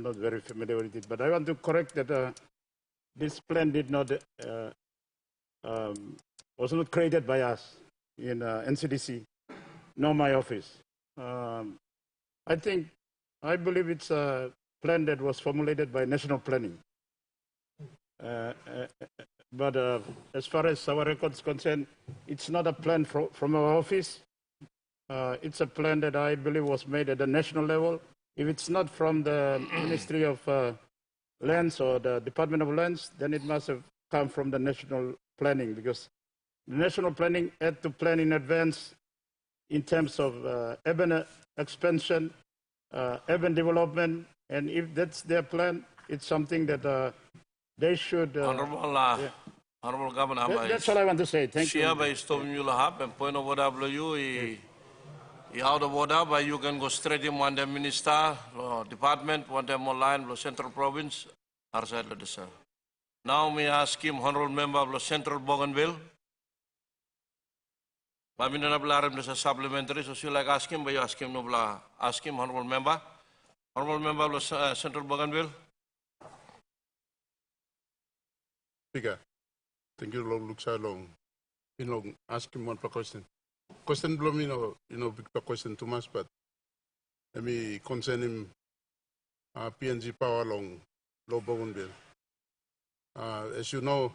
I'm not very familiar with it, but I want to correct that this plan did not was not created by us in NCDC, nor my office. I believe it's a plan that was formulated by national planning. But as far as our records concerned, it's not a plan from our office. It's a plan that I believe was made at the national level. If it's not from the Ministry of Lands or the Department of Lands, then it must have come from the national planning, because the national planning had to plan in advance in terms of urban expansion, urban development, and if that's their plan, it's something that they should. Honorable Governor, that's all I want to say. Thank you. By stopping you and point of order, out of order, but you can go straight in one the minister, department, one them online, the central province, outside the sir. Now may I ask him, honorable member of the central Bougainville. But we don't have a supplementary, so you like ask him, but you ask him, no, ask him, honorable member of the central Bougainville. Speaker, thank you, long, look so long. Ask him one question. Question blow me, big question too much, but let me concern him, PNG power long, low Bougainville. As you know,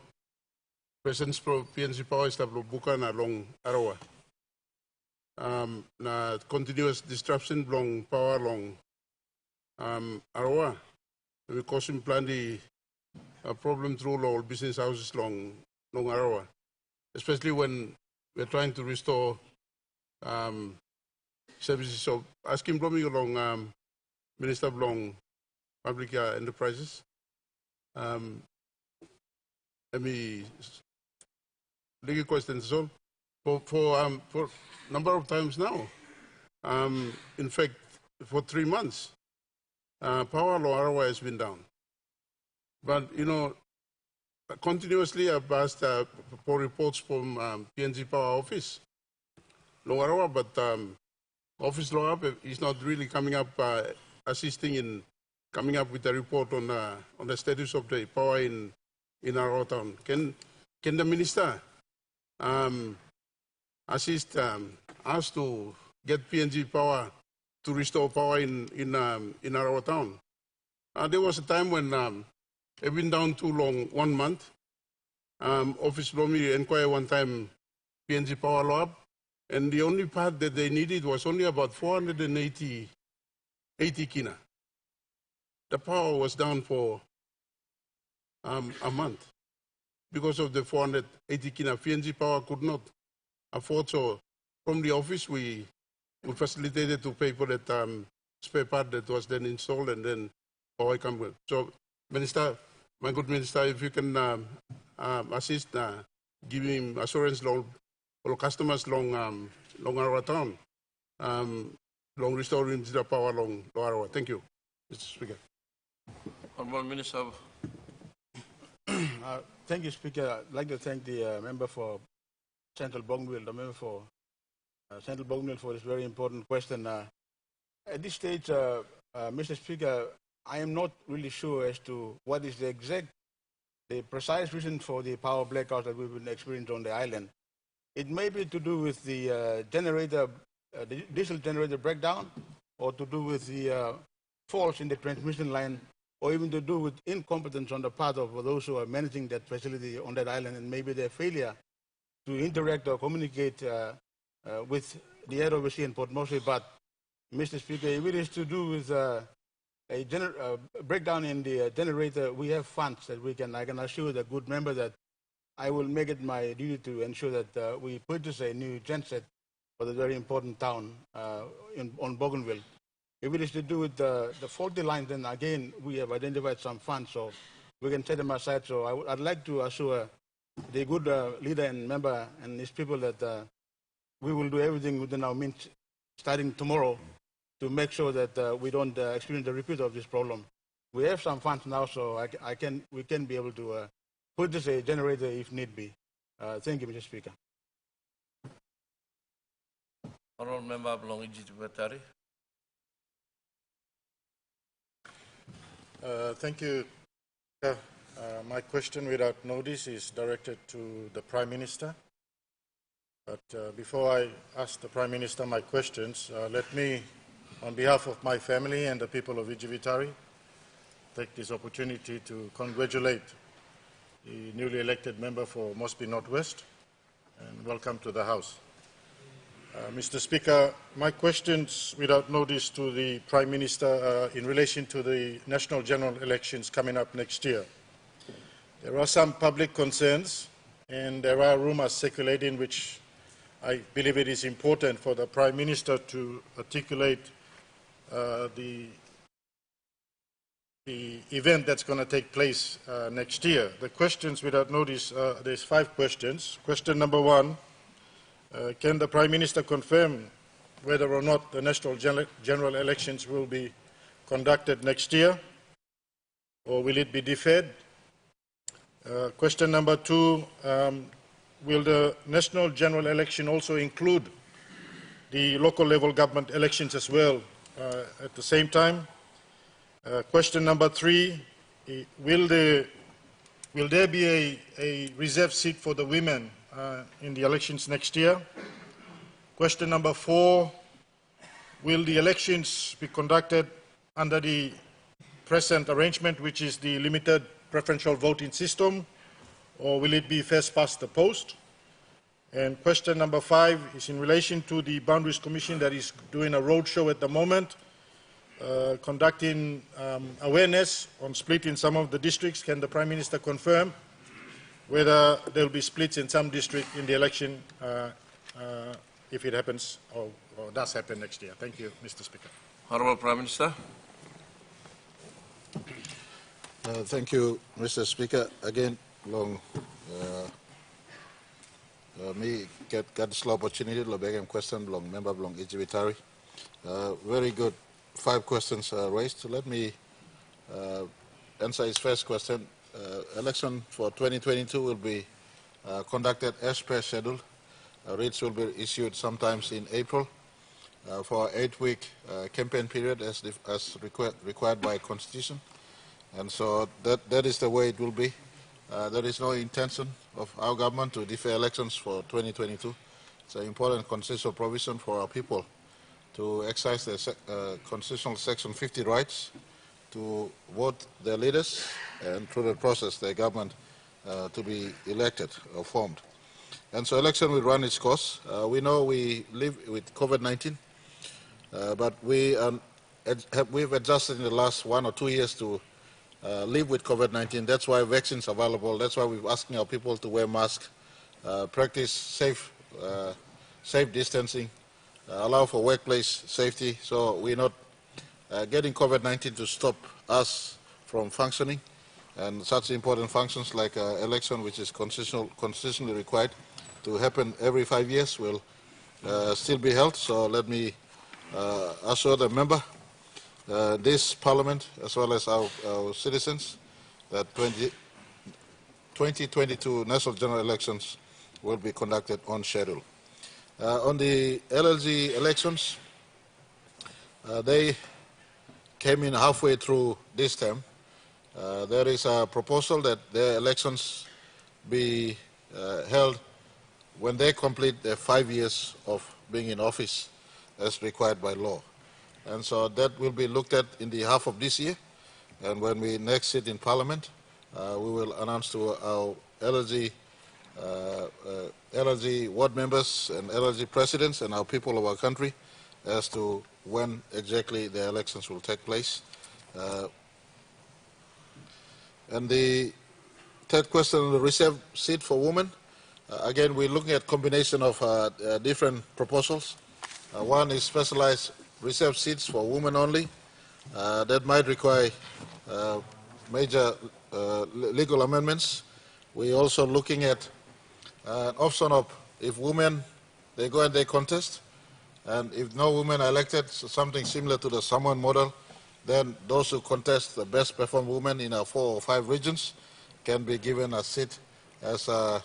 President's PNG power is bukan along Arawa. Na continuous disruption long power long Arawa. We cause him plenty problem through all business houses long Arawa, especially when we're trying to restore services. So ask him me along Minister Blong Public Enterprises. Let me legal questions. So for number of times now, in fact, for 3 months, power law Arawa has been down. But continuously I've asked for reports from PNG Power Office, Long Arawa, but Office Law is not really coming up, assisting in coming up with a report on the status of the power in our town. Can the minister assist us to get PNG Power to restore power in our town? There was a time when it's been down too long, 1 month. Office Law me inquire one time PNG Power Law, and the only part that they needed was only about 480 kina. The power was down for a month because of the 480 kina. PNG Power could not afford, so from the office we facilitated to pay for that spare part that was then installed, and then power come with. So, Minister, my good Minister, if you can assist, giving assurance long all customers long our town, long restoring the power long our. Thank you, Mr. Speaker. Honorable Minister. Thank you, Speaker. I'd like to thank the member for Central Bougainville, the member for Central Bougainville for this very important question. At this stage, Mr. Speaker, I am not really sure as to what is the precise reason for the power blackout that we've been experiencing on the island. It may be to do with the generator, the diesel generator breakdown, or to do with the faults in the transmission line, or even to do with incompetence on the part of those who are managing that facility on that island, and maybe their failure to interact or communicate with the air overseas in Port Moresby. But, Mr. Speaker, if it is to do with a breakdown in the generator, we have funds that I can assure the good member that I will make it my duty to ensure that we purchase a new genset for the very important town on Bougainville. If it is to do with the faulty lines, then again, we have identified some funds, so we can set them aside. So I'd like to assure the good leader and member and his people that we will do everything within our means starting tomorrow to make sure that we don't experience the repeat of this problem. We have some funds now, so we can be able to purchase a generator if need be. Thank you, Mr. Speaker. Honorable Member of Long Batari. Thank you. My question without notice is directed to the Prime Minister. But before I ask the Prime Minister my questions, let me, on behalf of my family and the people of Ijivitari, take this opportunity to congratulate the newly elected member for Mosby Northwest and welcome to the House. Mr. Speaker, my questions without notice to the Prime Minister in relation to the national general elections coming up next year. There are some public concerns and there are rumors circulating which I believe it is important for the Prime Minister to articulate the event that's going to take place next year. The questions without notice, there's 5 questions. Question number 1, can the Prime Minister confirm whether or not the national general elections will be conducted next year, or will it be deferred? Question number 2, will the national general election also include the local level government elections as well at the same time? Question number 3, will there be a reserved seat for the women in the elections next year? Question number 4, will the elections be conducted under the present arrangement, which is the limited preferential voting system, or will it be first past the post? And question number 5 is in relation to the Boundaries Commission that is doing a roadshow at the moment, conducting awareness on split in some of the districts. Can the Prime Minister confirm whether there will be splits in some district in the election if it happens or does happen next year? Thank you, Mr. Speaker. Honourable Prime Minister. Thank you, Mr. Speaker. Again, long me get this opportunity to beg a question long member long Ijibitari. Very good. 5 questions raised. So let me answer his first question. Election for 2022 will be conducted as per schedule. Rates will be issued sometimes in April for an 8-week campaign period as required by Constitution. And so that is the way it will be. There is no intention of our government to defer elections for 2022. It's an important constitutional provision for our people to exercise their constitutional Section 50 rights to vote their leaders and through the process their government to be elected or formed. And so election will run its course. We know we live with COVID-19, but we've adjusted in the last 1 or 2 years to live with COVID-19. That's why vaccines are available. That's why we're asking our people to wear masks, practice safe distancing, allow for workplace safety. So we're not getting COVID-19 to stop us from functioning. And such important functions like election, which is constitutionally required to happen every 5 years, will still be held. So let me assure the member, this Parliament, as well as our citizens, that 2022 national general elections will be conducted on schedule. On the LLG elections, they came in halfway through this term. There is a proposal that their elections be held when they complete their 5 years of being in office as required by law. And so that will be looked at in the half of this year. And when we next sit in Parliament, we will announce to our LLG ward members and LLG presidents and our people of our country as to when exactly the elections will take place. And the third question on the reserved seat for women, again, we're looking at combination of different proposals. One is specialized reserved seats for women only. That might require major legal amendments. We're also looking at an option of if women, they go and they contest, and if no women are elected, so something similar to the Samoan model, then those who contest the best performed women in our 4 or 5 regions can be given a seat as on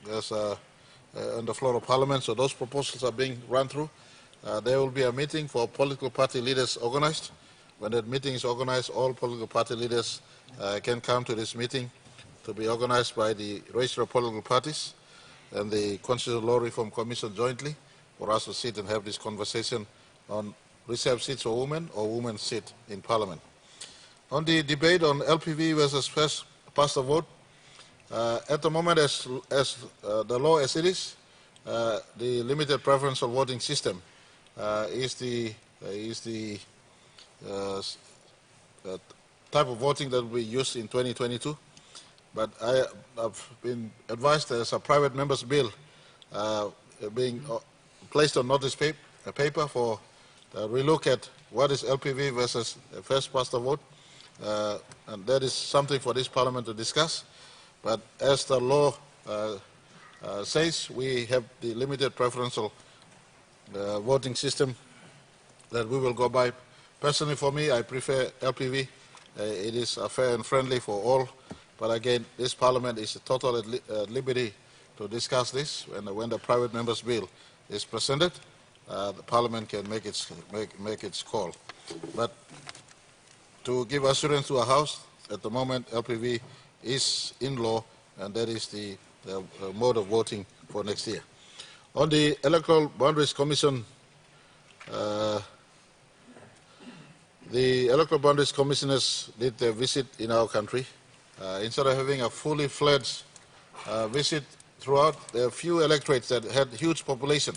the floor of Parliament. So those proposals are being run through. There will be a meeting for political party leaders organized when that meeting is organized, all political party leaders can come to this meeting to be organized by the registered political parties and the Constitutional Law Reform Commission jointly for us to sit and have this conversation on reserved seats for women or women's seat in Parliament. On the debate on LPV versus first past the vote, at the moment as the law as it is, the limited preferential voting system is the type of voting that will be used in 2022. But I've been advised there's a private member's bill being placed on notice paper for relook at what is LPV versus first past the vote. And that is something for this Parliament to discuss. But as the law says, we have the limited preferential voting system that we will go by. Personally, for me, I prefer LPV. It is fair and friendly for all. But again, this Parliament is total at liberty to discuss this. And when the private member's bill is presented, the Parliament can make its call. But to give assurance to our House, at the moment, LPV is in law, and that is the mode of voting for next year. On the Electoral Boundaries Commission, the Electoral Boundaries Commissioners did their visit in our country. Instead of having a fully fledged visit throughout, there are a few electorates that had huge population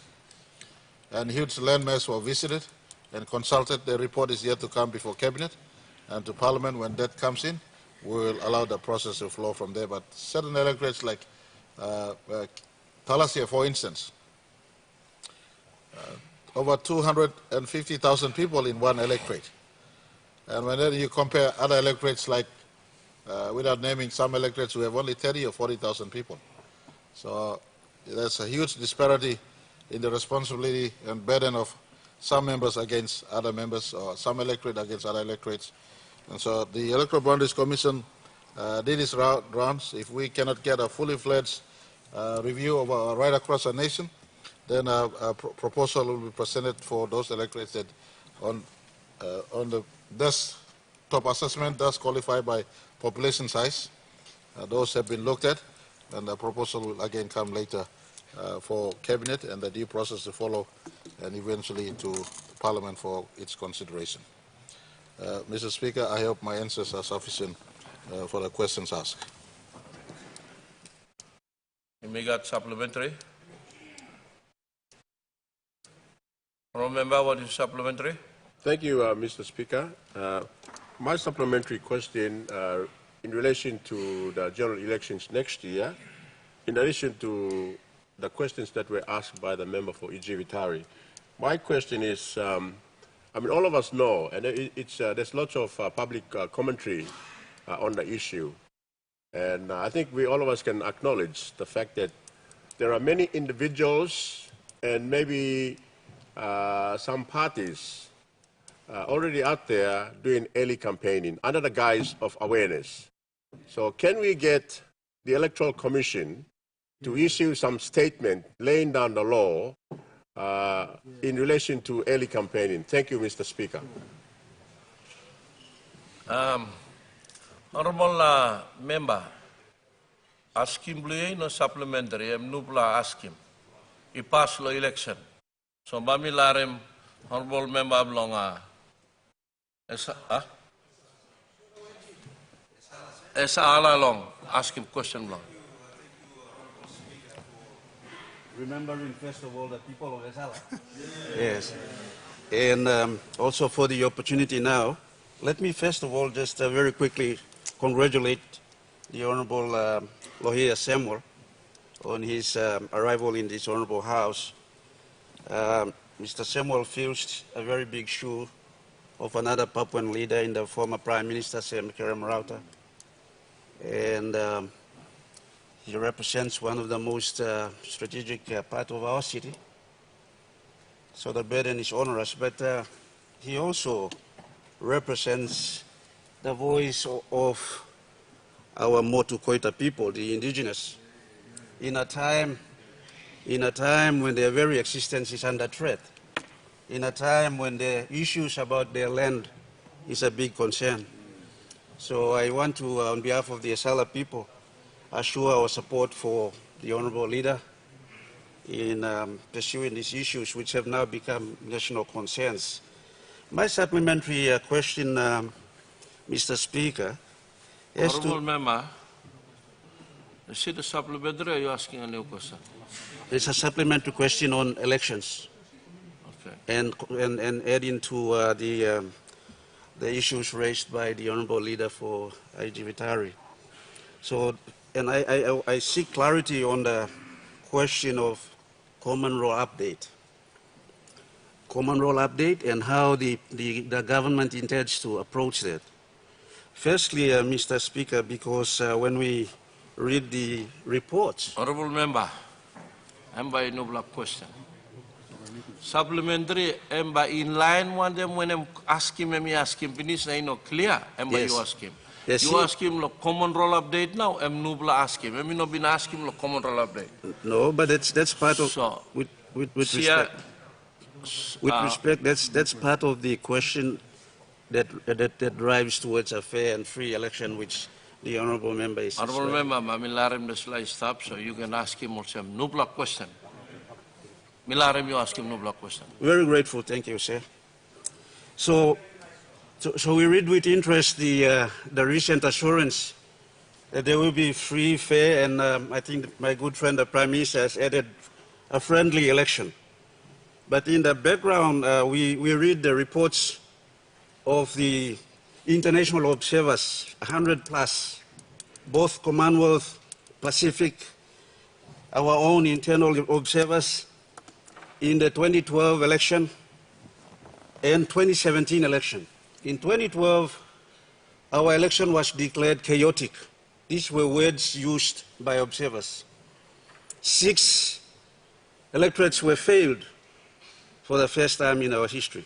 and huge landmass were visited and consulted. The report is yet to come before Cabinet and to Parliament. When that comes in, we will allow the process to flow from there. But certain electorates like Talasia, for instance, over 250,000 people in one electorate. And when then you compare other electorates like, without naming some electorates who have only 30 or 40,000 people. So there's a huge disparity in the responsibility and burden of some members against other members, or some electorate against other electorates. And so the Electoral Boundaries Commission did its rounds. If we cannot get a fully fledged review of right across the nation, then a proposal will be presented for those electorates that on the desktop assessment does qualify by population size. Those have been looked at, and the proposal will again come later for Cabinet and the due process to follow, and eventually into Parliament for its consideration. Mr. Speaker, I hope my answers are sufficient for the questions asked. You may get supplementary. Remember what is supplementary? Thank you, Mr. Speaker. My supplementary question in relation to the general elections next year, in addition to the questions that were asked by the member for Ijivitari, my question is, I mean, all of us know, and there's lots of public commentary on the issue. And I think all of us can acknowledge the fact that there are many individuals and maybe some parties already out there doing early campaigning under the guise of awareness. So can we get the Electoral Commission to issue some statement laying down the law in relation to early campaigning? Thank you, Mr. Speaker. Honorable member, ask him no supplementary, nupla ask him. He passed the election. So bami larem honorable member belong esa ala long, ask him question long. Remembering first of all the people of Esala. Yes. And also for the opportunity now, let me first of all just very quickly congratulate the Honorable Lohia Samuel on his arrival in this Honorable House. Mr. Samuel fills a very big shoe of another Papuan leader in the former Prime Minister, Sam Kerem-Rauta. And he represents one of the most strategic part of our city. So the burden is onerous, but he also represents the voice of our Motu Koita people, the indigenous, in a time when their very existence is under threat, in a time when the issues about their land is a big concern. So I want to, on behalf of the Asala people, assure our support for the Honorable Leader in pursuing these issues which have now become national concerns. My supplementary question, Mr. Speaker, Honorable Member, is it a supplementary or are you asking a new question? It's a supplementary question on elections. Okay. And adding to the issues raised by the Honorable Leader for IG Vitari. So, and I seek clarity on the question of common role update. Common role update and how the government intends to approach that. Firstly, Mr. Speaker, because when we read the reports. Honorable Member, I'm by no block question. Supplementary, I'm by in line one them when I'm asking him, finish, I know clear, I'm by Yes. you ask him. Yes, You ask him the common role update now, I'm no block ask him. I'm not been asking him the common role update. No, but that's part of, So, with respect. With respect, that's part of the question that drives towards a fair and free election, which the honourable member is. Honourable Member, I'm Milarim the slide stop, so you can ask him also no block question. Milarim, you ask him no block question. Very grateful, thank you, sir. So we read with interest the recent assurance that there will be free, fair, and I think my good friend the Prime Minister has added a friendly election. But in the background, we read the reports of the international observers, 100 plus, both Commonwealth, Pacific, our own internal observers in the 2012 election and 2017 election. In 2012, our election was declared chaotic. These were words used by observers. 6 electorates were failed for the first time in our history.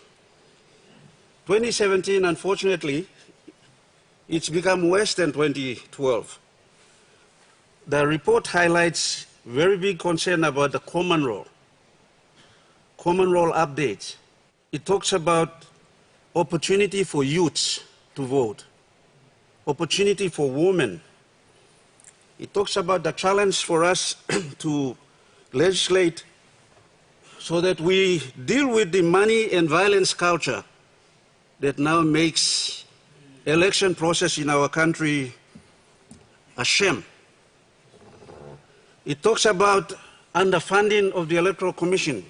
2017, unfortunately, it's become worse than 2012. The report highlights very big concern about the common role updates. It talks about opportunity for youths to vote, opportunity for women. It talks about the challenge for us to legislate so that we deal with the money and violence culture that now makes election process in our country a shame. It talks about underfunding of the Electoral Commission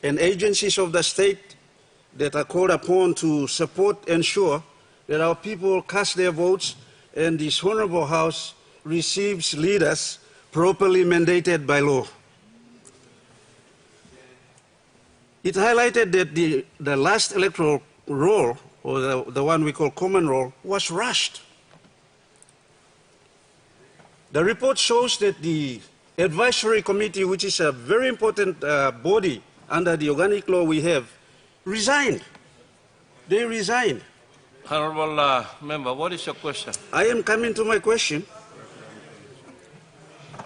and agencies of the state that are called upon to support, ensure that our people cast their votes and this honorable House receives leaders properly mandated by law. It highlighted that the last electoral roll, or the one we call common roll, was rushed. The report shows that the advisory committee, which is a very important body under the organic law we have, resigned. They resigned. Honourable Member, what is your question? I am coming to my question.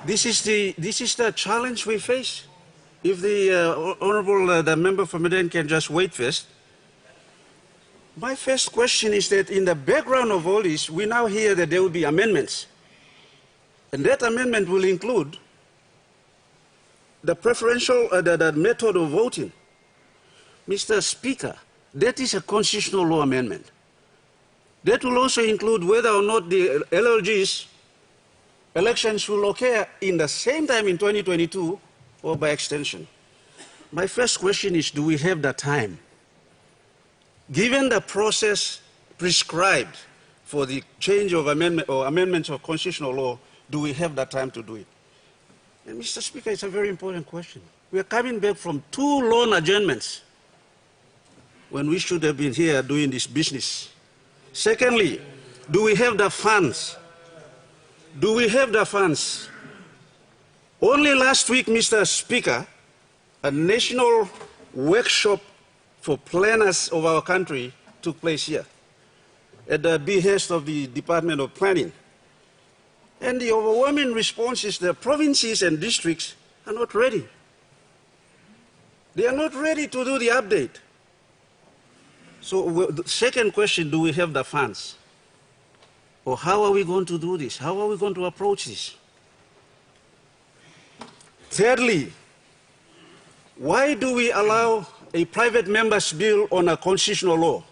This is the challenge we face. If the Honourable the member for Medan can just wait first. My first question is that in the background of all this, we now hear that there will be amendments. And that amendment will include the preferential, the method of voting. Mr. Speaker, that is a constitutional law amendment. That will also include whether or not the LLG's elections will occur in the same time in 2022 or by extension. My first question is, do we have the time? Given the process prescribed for the change of amendment or amendments of constitutional law, do we have the time to do it? And Mr. Speaker, it's a very important question. We are coming back from 2 loan adjournments when we should have been here doing this business. Secondly, do we have the funds? Do we have the funds? Only last week, Mr. Speaker, a national workshop for planners of our country took place here at the behest of the Department of Planning. And the overwhelming response is the provinces and districts are not ready. They are not ready to do the update. So the second question, do we have the funds? Or how are we going to do this? How are we going to approach this? Thirdly, why do we allow a private member's bill on a constitutional law?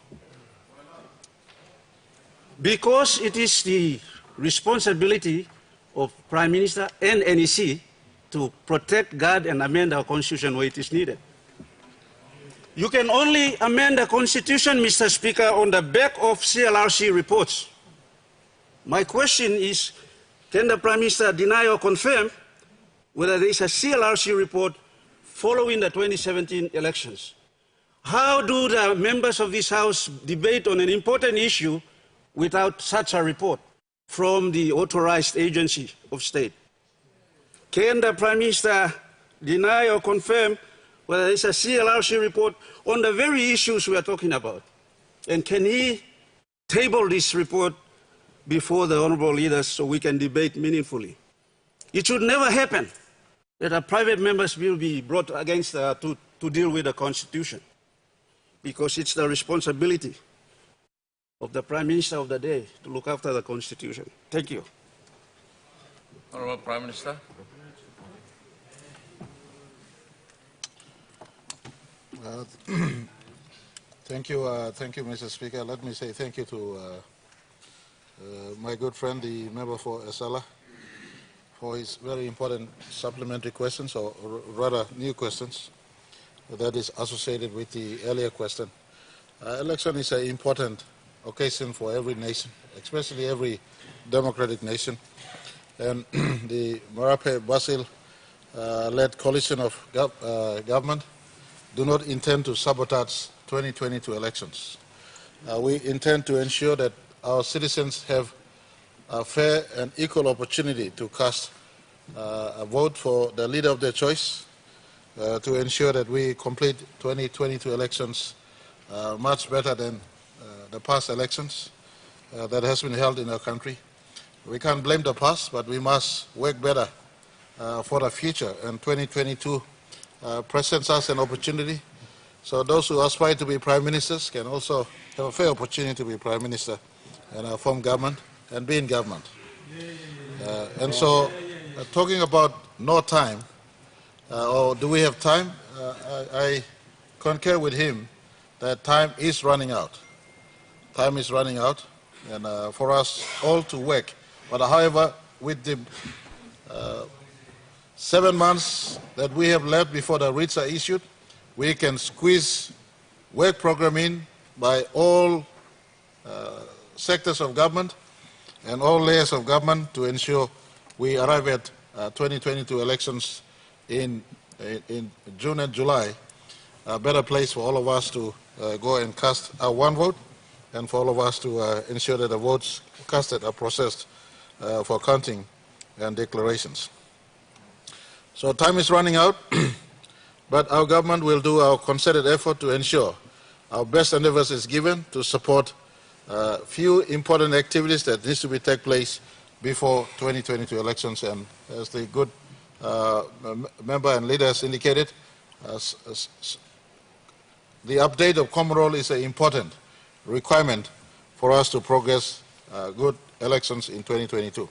Because it is the responsibility of Prime Minister and NEC to protect, guard, and amend our Constitution where it is needed. You can only amend the Constitution, Mr. Speaker, on the back of CLRC reports. My question is, can the Prime Minister deny or confirm whether there is a CLRC report following the 2017 elections? How do the members of this House debate on an important issue without such a report from the authorized agency of state? Can the Prime Minister deny or confirm whether there is a CLRC report on the very issues we are talking about? And can he table this report before the honorable leaders so we can debate meaningfully? It should never happen that a private member's bill be brought against to deal with the Constitution, because it's the responsibility of the Prime Minister of the day to look after the Constitution. Thank you. Honorable Prime Minister. Thank you, Mr. Speaker. Let me say thank you to my good friend, the member for Esala, for his very important supplementary questions, or rather new questions, that is associated with the earlier question. Election is an important occasion for every nation, especially every democratic nation. And the Marape Basil led coalition of government do not intend to sabotage 2022 elections. We intend to ensure that our citizens have a fair and equal opportunity to cast a vote for the leader of their choice, to ensure that we complete 2022 elections much better than the past elections that has been held in our country. We can't blame the past, but we must work better for the future, and 2022 presents us an opportunity. So those who aspire to be prime ministers can also have a fair opportunity to be prime minister and form government and be in government. And so talking about no time, or do we have time, I concur with him that time is running out. Time is running out, and for us all to work. But however, with the 7 months that we have left before the writs are issued, we can squeeze work program in by all sectors of government and all layers of government to ensure we arrive at 2022 elections in June and July, a better place for all of us to go and cast our one vote, and for all of us to ensure that the votes casted are processed for counting and declarations. So time is running out, but our government will do our concerted effort to ensure our best endeavors is given to support few important activities that needs to take place before 2022 elections. And as the good member and leader has indicated, the update of common roll is an important requirement for us to progress good elections in 2022.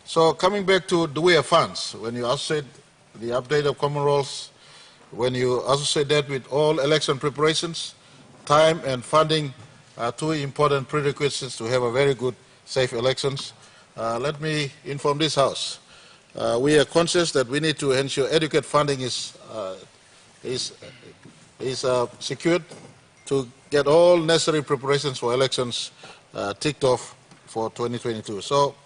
So coming back to, do we have funds? When you associate the update of common rolls, when you associate that with all election preparations, time and funding are two important prerequisites to have a very good, safe elections. Let me inform this House. We are conscious that we need to ensure adequate funding is secured to get all necessary preparations for elections ticked off for 2022. So,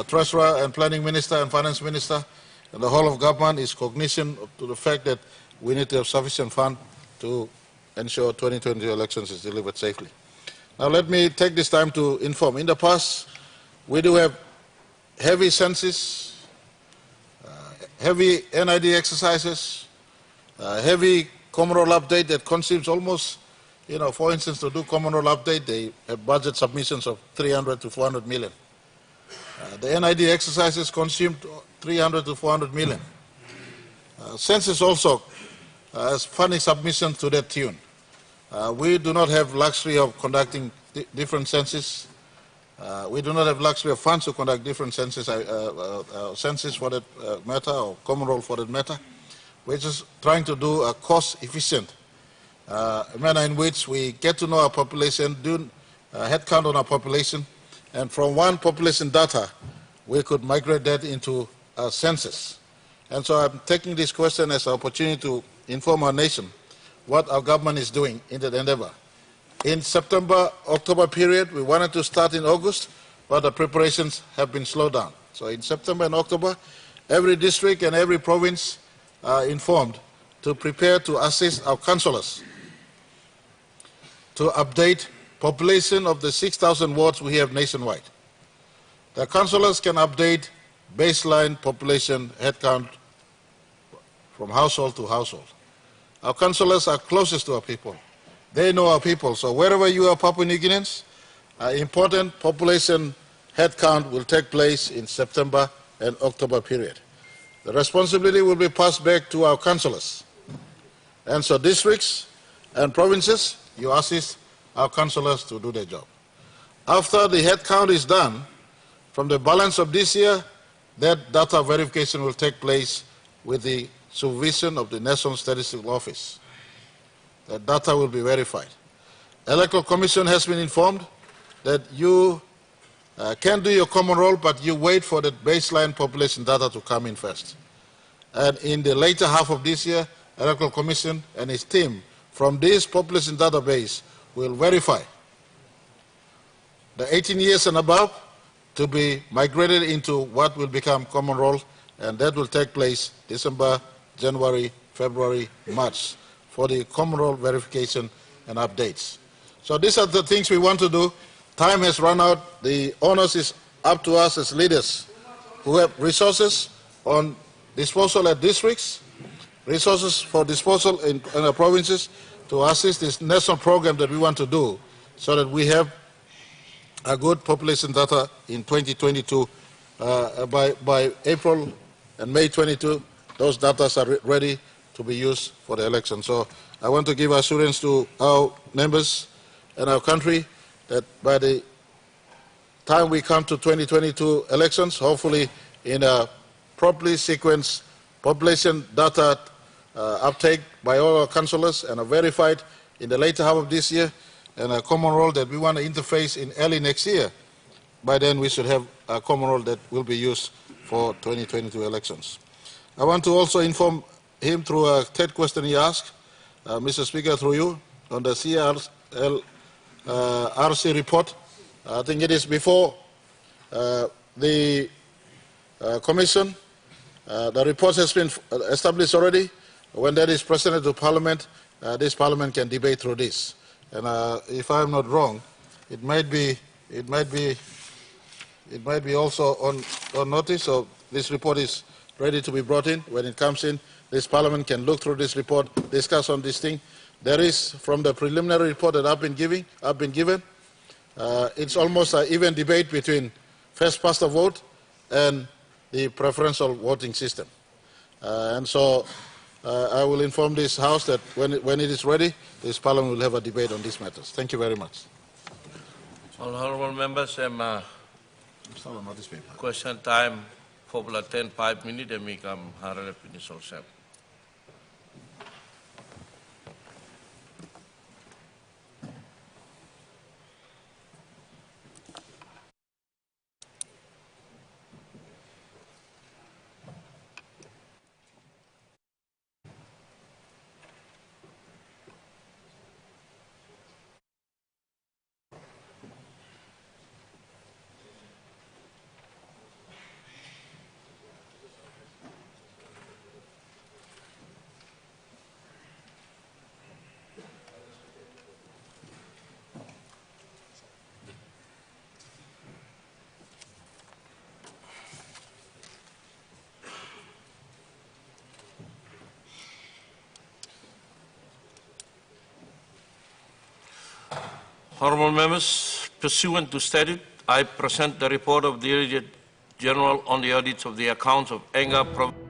Treasurer and Planning Minister and Finance Minister and the whole of government is cognizant to the fact that we need to have sufficient fund to ensure 2022 elections is delivered safely. Now let me take this time to inform. In the past, we do have heavy census, heavy NID exercises, heavy common roll update that consumes almost, for instance, to do common roll update, they have budget submissions of 300 to 400 million. The NID exercises consumed 300 to 400 million. Census also has funding submissions to that tune. We do not have luxury of conducting different census. We do not have luxury of funds to conduct different census, census for that matter, or common roll for that matter. We're just trying to do a cost-efficient manner in which we get to know our population, do head count on our population, and from one population data, we could migrate that into a census. And so I'm taking this question as an opportunity to inform our nation what our government is doing in that endeavor. In September-October period, we wanted to start in August, but the preparations have been slowed down. So in September and October, every district and every province are informed to prepare to assist our councillors to update population of the 6,000 wards we have nationwide. The councillors can update baseline population headcount from household to household. Our councillors are closest to our people. They know our people. So wherever you are Papua New Guineans, important population headcount will take place in September and October period. The responsibility will be passed back to our councillors. And so districts and provinces, you assist our councillors to do their job. After the head count is done, from the balance of this year, that data verification will take place with the supervision of the National Statistical Office. That data will be verified. Electoral Commission has been informed that you can do your common roll, but you wait for the baseline population data to come in first. And in the later half of this year, Electoral Commission and its team from this population database will verify the 18 years and above to be migrated into what will become common roll, and that will take place December, January, February, March for the common roll verification and updates. So these are the things we want to do. Time has run out. The onus is up to us as leaders who have resources on disposal at districts, resources for disposal in the provinces to assist this national program that we want to do so that we have a good population data in 2022. By April and May 22, those data are ready to be used for the election. So I want to give assurance to our members and our country that by the time we come to 2022 elections, hopefully in a properly sequenced population data uptake by all our councillors and are verified in the later half of this year, and a common roll that we want to interface in early next year. By then we should have a common roll that will be used for 2022 elections. I want to also inform him through a third question he asked, Mr. Speaker, through you, on the RC report. I think it is before the Commission. The report has been established already. When that is presented to Parliament, this Parliament can debate through this. And if I am not wrong, it might be also on notice. So this report is ready to be brought in. When it comes in, this Parliament can look through this report, discuss on this thing. There is, from the preliminary report that I've been given, it's almost an even debate between first past the vote and the preferential voting system. And so I will inform this House that when it is ready, this Parliament will have a debate on these matters. Thank you very much. All honourable members, question time for 5 minutes, and we come harap finish also. Honourable members, pursuant to statute, I present the report of the Auditor General on the audits of the accounts of Enga Province.